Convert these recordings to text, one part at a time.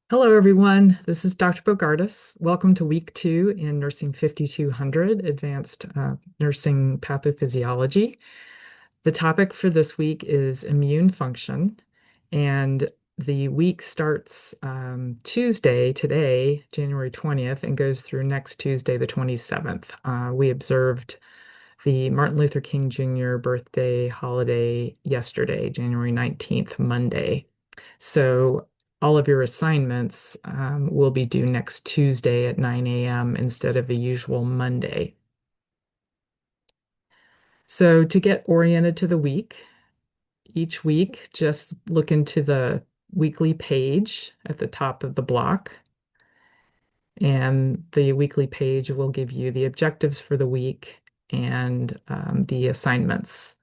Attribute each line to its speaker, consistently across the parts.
Speaker 1: Hello, everyone. This is Dr. Bogardus. Welcome to week 2 in Nursing 5200, Advanced Nursing Pathophysiology. The topic for this week is immune function, and the week starts Tuesday, today, January 20th, and goes through next Tuesday, the 27th. We observed the Martin Luther King Jr. birthday holiday yesterday, January 19th, Monday. So all of your assignments will be due next Tuesday at 9 a.m. instead of the usual Monday. So to get oriented to the week, each week, just look into the weekly page at the top of the block. And the weekly page will give you the objectives for the week and the assignments.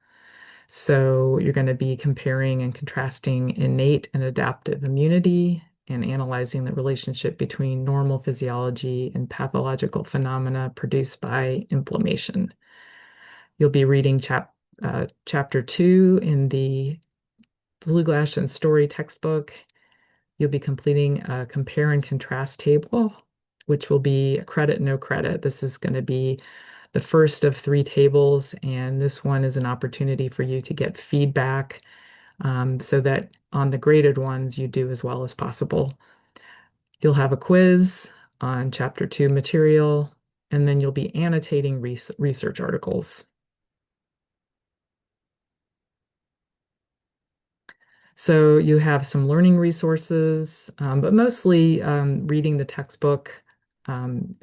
Speaker 1: So you're going to be comparing and contrasting innate and adaptive immunity and analyzing the relationship between normal physiology and pathological phenomena produced by inflammation. You'll be reading chapter 2 in the Blueglass and Story textbook. You'll be completing a compare and contrast table, which will be credit, no credit. This is going to be the first of 3 tables, and this one is an opportunity for you to get feedback so that on the graded ones you do as well as possible. You'll have a quiz on chapter 2 material, and then you'll be annotating research articles. So you have some learning resources, but mostly reading the textbook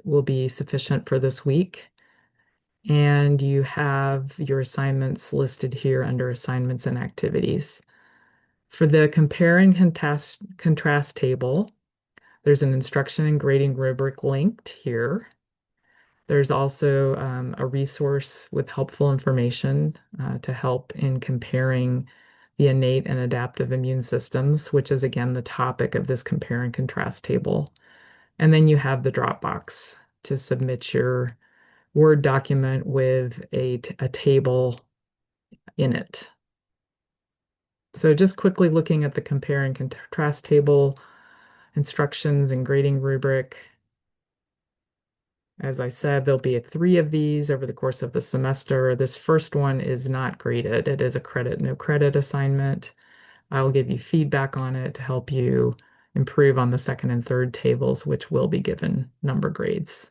Speaker 1: will be sufficient for this week. And you have your assignments listed here under assignments and activities. For the compare and contrast table, there's an instruction and grading rubric linked here. There's also a resource with helpful information to help in comparing the innate and adaptive immune systems, which is again the topic of this compare and contrast table. And then you have the Dropbox to submit your Word document with a table in it. So just quickly looking at the compare and contrast table, instructions and grading rubric. As I said, there'll be 3 of these over the course of the semester. This first one is not graded. It is a credit, no credit assignment. I will give you feedback on it to help you improve on the second and third tables, which will be given number grades.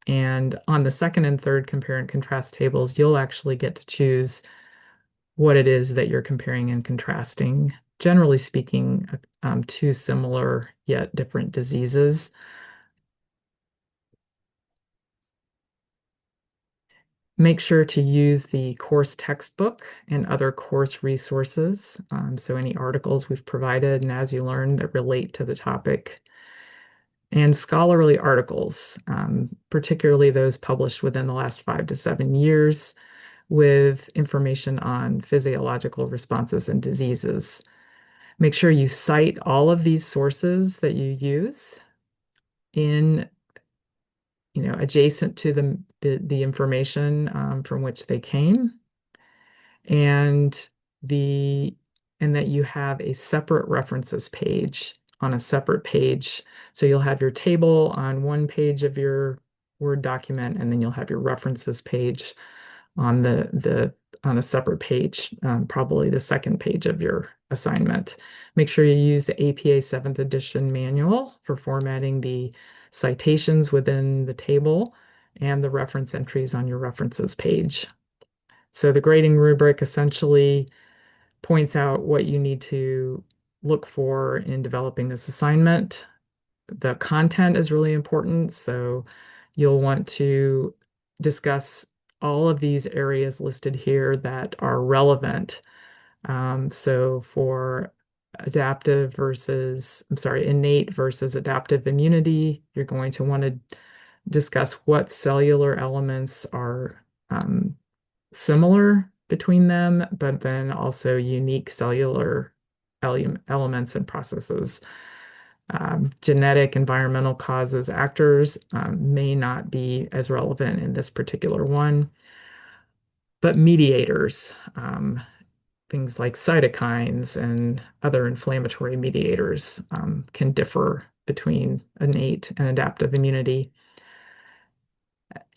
Speaker 1: And on the second and third compare and contrast tables, you'll actually get to choose what it is that you're comparing and contrasting. Generally speaking, 2 similar yet different diseases. Make sure to use the course textbook and other course resources. So any articles we've provided and as you learn that relate to the topic. And scholarly articles, particularly those published within the last 5 to 7 years with information on physiological responses and diseases. Make sure you cite all of these sources that you use in adjacent to the information from which they came, and the and that you have a separate references page on a separate page. So you'll have your table on one page of your Word document, and then you'll have your references page on the on a separate page, probably the second page of your assignment. Make sure you use the APA 7th edition manual for formatting the citations within the table and the reference entries on your references page. So the grading rubric essentially points out what you need to look for in developing this assignment. The content is really important, so you'll want to discuss all of these areas listed here that are relevant. So for innate versus adaptive immunity, you're going to want to discuss what cellular elements are similar between them, but then also unique cellular elements and processes. Genetic, environmental causes, actors may not be as relevant in this particular one, but mediators. things like cytokines and other inflammatory mediators can differ between innate and adaptive immunity.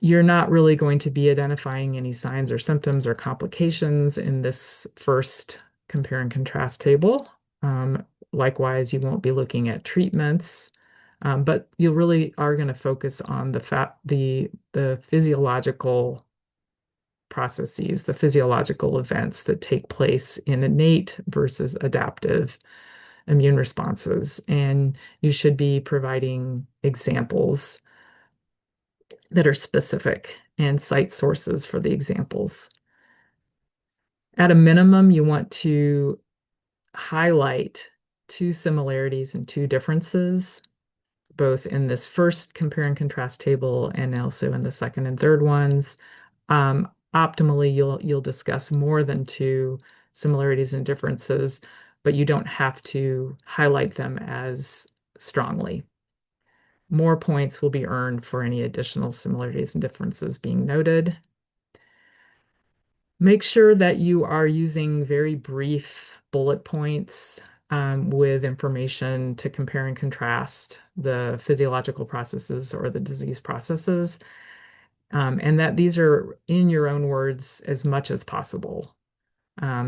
Speaker 1: You're not really going to be identifying any signs or symptoms or complications in this first compare and contrast table. Um, Likewise, you won't be looking at treatments, but you really are going to focus on the physiological processes, the physiological events that take place in innate versus adaptive immune responses. And you should be providing examples that are specific and cite sources for the examples. At a minimum, you want to highlight two similarities and two differences, both in this first compare and contrast table and also in the second and third ones. Optimally, you'll discuss more than two similarities and differences, but you don't have to highlight them as strongly. More points will be earned for any additional similarities and differences being noted. Make sure that you are using very brief bullet points with information to compare and contrast the physiological processes or the disease processes, and that these are in your own words as much as possible.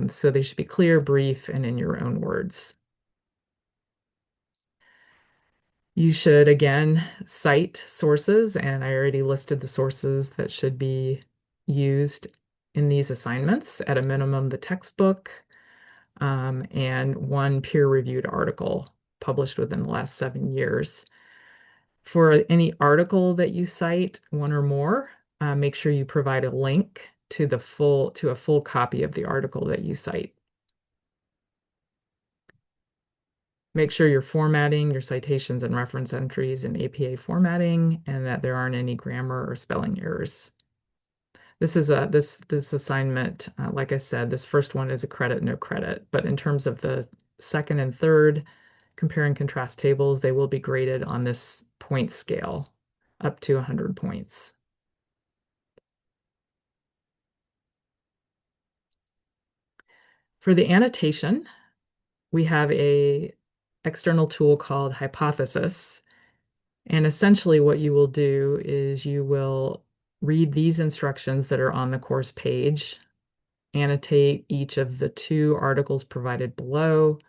Speaker 1: So they should be clear, brief, and in your own words. You should, again, cite sources, and I already listed the sources that should be used in these assignments. At a minimum, the textbook, and one peer-reviewed article published within the last 7 years. For any article that you cite, one or more, make sure you provide a link to a full copy of the article that you cite. Make sure you're formatting your citations and reference entries in APA formatting and that there aren't any grammar or spelling errors. This assignment, like I said, this first one is a credit, no credit, but in terms of the second and third compare and contrast tables, they will be graded on this point scale up to 100 points. For the annotation, we have a external tool called Hypothesis. And essentially what you will do is you will read these instructions that are on the course page, annotate each of the two articles provided below,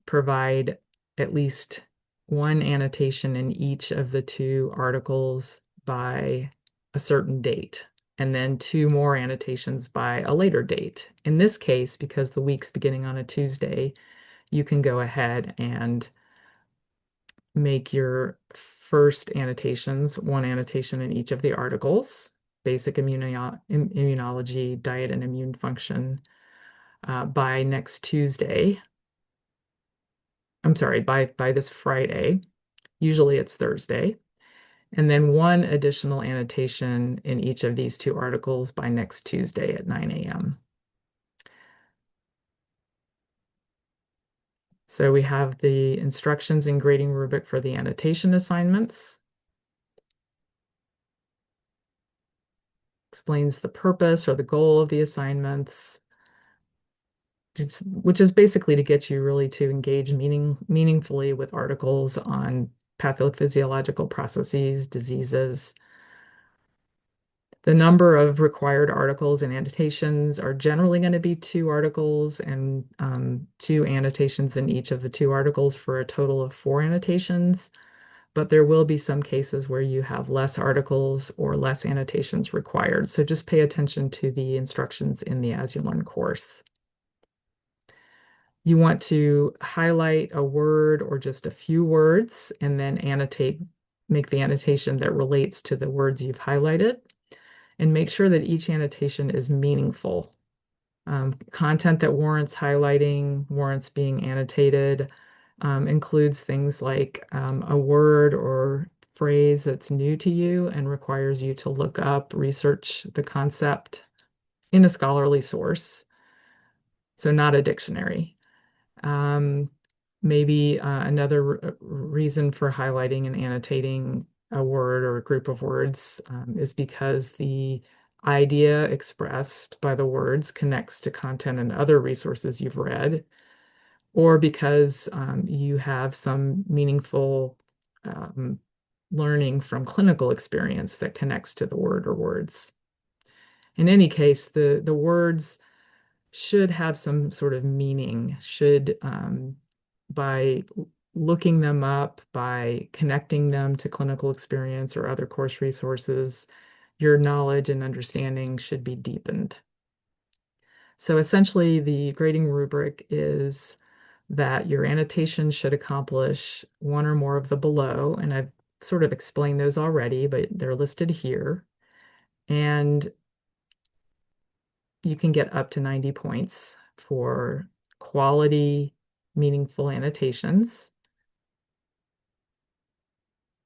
Speaker 1: provide at least one annotation in each of the two articles by a certain date, and then two more annotations by a later date. In this case, because the week's beginning on a Tuesday, you can go ahead and make your first annotations, one annotation in each of the articles, basic immunology, diet and immune function, by next Tuesday. I'm sorry, by this Friday. Usually it's Thursday. And then one additional annotation in each of these two articles by next Tuesday at 9 a.m. So we have the instructions and grading rubric for the annotation assignments. Explains the purpose or the goal of the assignments, which is basically to get you really to engage meaningfully with articles on pathophysiological processes, diseases. The number of required articles and annotations are generally going to be two articles and two annotations in each of the two articles for a total of 4 annotations. But there will be some cases where you have less articles or less annotations required. So just pay attention to the instructions in the As You Learn course. You want to highlight a word or just a few words and then make the annotation that relates to the words you've highlighted, and make sure that each annotation is meaningful. Content that warrants highlighting, warrants being annotated, includes things like a word or phrase that's new to you and requires you to look up, research the concept in a scholarly source, so not a dictionary. Maybe another reason for highlighting and annotating a word or a group of words is because the idea expressed by the words connects to content and other resources you've read, or because you have some meaningful um, learning from clinical experience that connects to the word or words. In any case, the words should have some sort of meaning, should by looking them up, by connecting them to clinical experience or other course resources, your knowledge and understanding should be deepened. So essentially, the grading rubric is that your annotation should accomplish one or more of the below, and I've sort of explained those already, but they're listed here. And you can get up to 90 points for quality, meaningful annotations.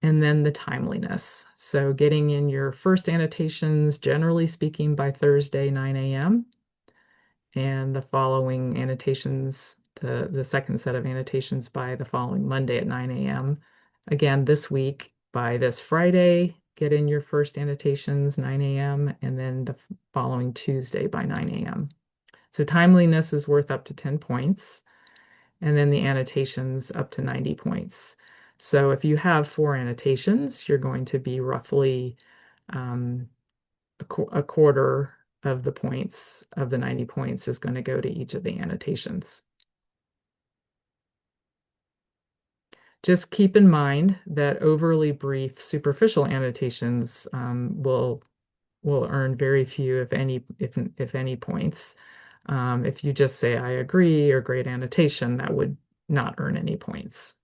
Speaker 1: And then the timeliness. So getting in your first annotations, generally speaking, by Thursday, 9 a.m. And the following annotations, the second set of annotations by the following Monday at 9 a.m. Again, this week by this Friday, get in your first annotations, 9 a.m., and then the following Tuesday by 9 a.m. So timeliness is worth up to 10 points, and then the annotations up to 90 points. So if you have 4 annotations, you're going to be roughly um, a quarter of the points of the 90 points is going to go to each of the annotations. Just keep in mind that overly brief, superficial annotations will earn very few, if any points. If you just say I agree or great annotation, that would not earn any points.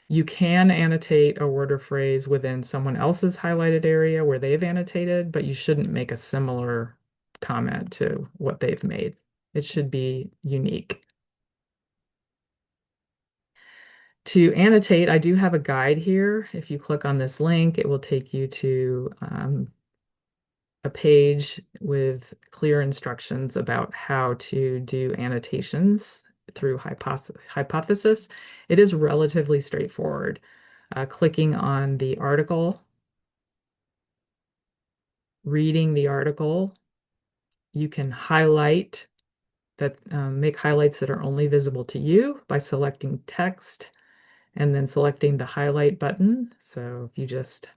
Speaker 1: You can annotate a word or phrase within someone else's highlighted area where they've annotated, but you shouldn't make a similar comment to what they've made. It should be unique. To annotate, I do have a guide here. If you click on this link, it will take you to a page with clear instructions about how to do annotations through Hypothesis. It is relatively straightforward. Clicking on the article, reading the article, you can highlight that, make highlights that are only visible to you by selecting text and then selecting the highlight button. So if you just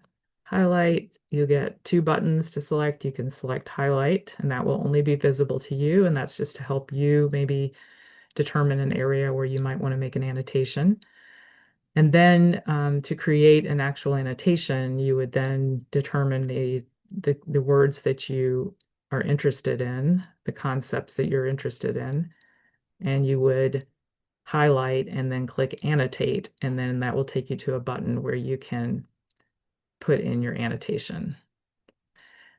Speaker 1: highlight, you get 2 buttons to select. You can select highlight, and that will only be visible to you. And that's just to help you maybe determine an area where you might want to make an annotation. And then to create an actual annotation, you would then determine the words that you are interested in, the concepts that you're interested in, and you would highlight and then click annotate, and then that will take you to a button where you can put in your annotation.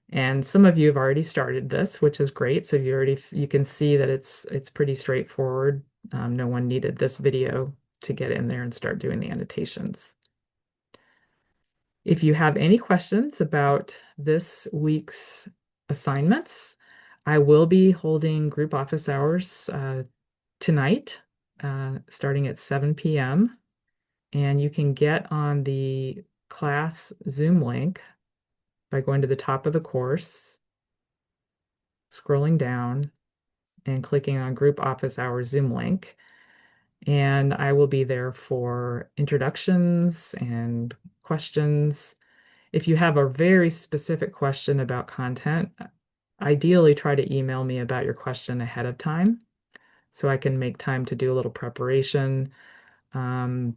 Speaker 1: And some of you have already started this, which is great. So you can see that it's pretty straightforward. No one needed this video to get in there and start doing the annotations. If you have any questions about this week's assignments, I will be holding group office hours tonight, starting at 7 p.m. And you can get on the class Zoom link by going to the top of the course, scrolling down, and clicking on group office hours Zoom link. And I will be there for introductions and questions. If you have a very specific question about content, ideally try to email me about your question ahead of time so I can make time to do a little preparation. And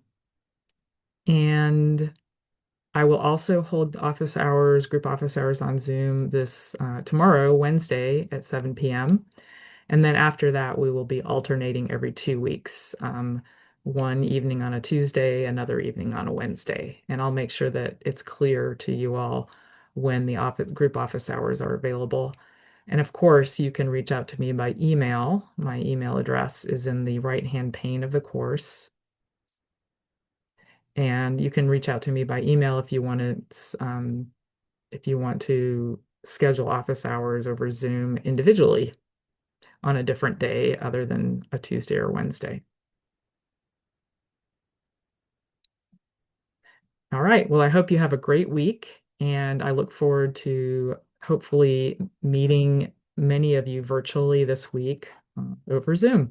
Speaker 1: I will also hold office hours, group office hours on Zoom this tomorrow, Wednesday at 7 p.m. And then after that, we will be alternating every 2 weeks, one evening on a Tuesday, another evening on a Wednesday. And I'll make sure that it's clear to you all when the group office hours are available. And of course, you can reach out to me by email. My email address is in the right-hand pane of the course. And you can reach out to me by email if you want to schedule office hours over Zoom individually on a different day other than a Tuesday or Wednesday. All right. Well, I hope you have a great week, and I look forward to hopefully meeting many of you virtually this week over Zoom.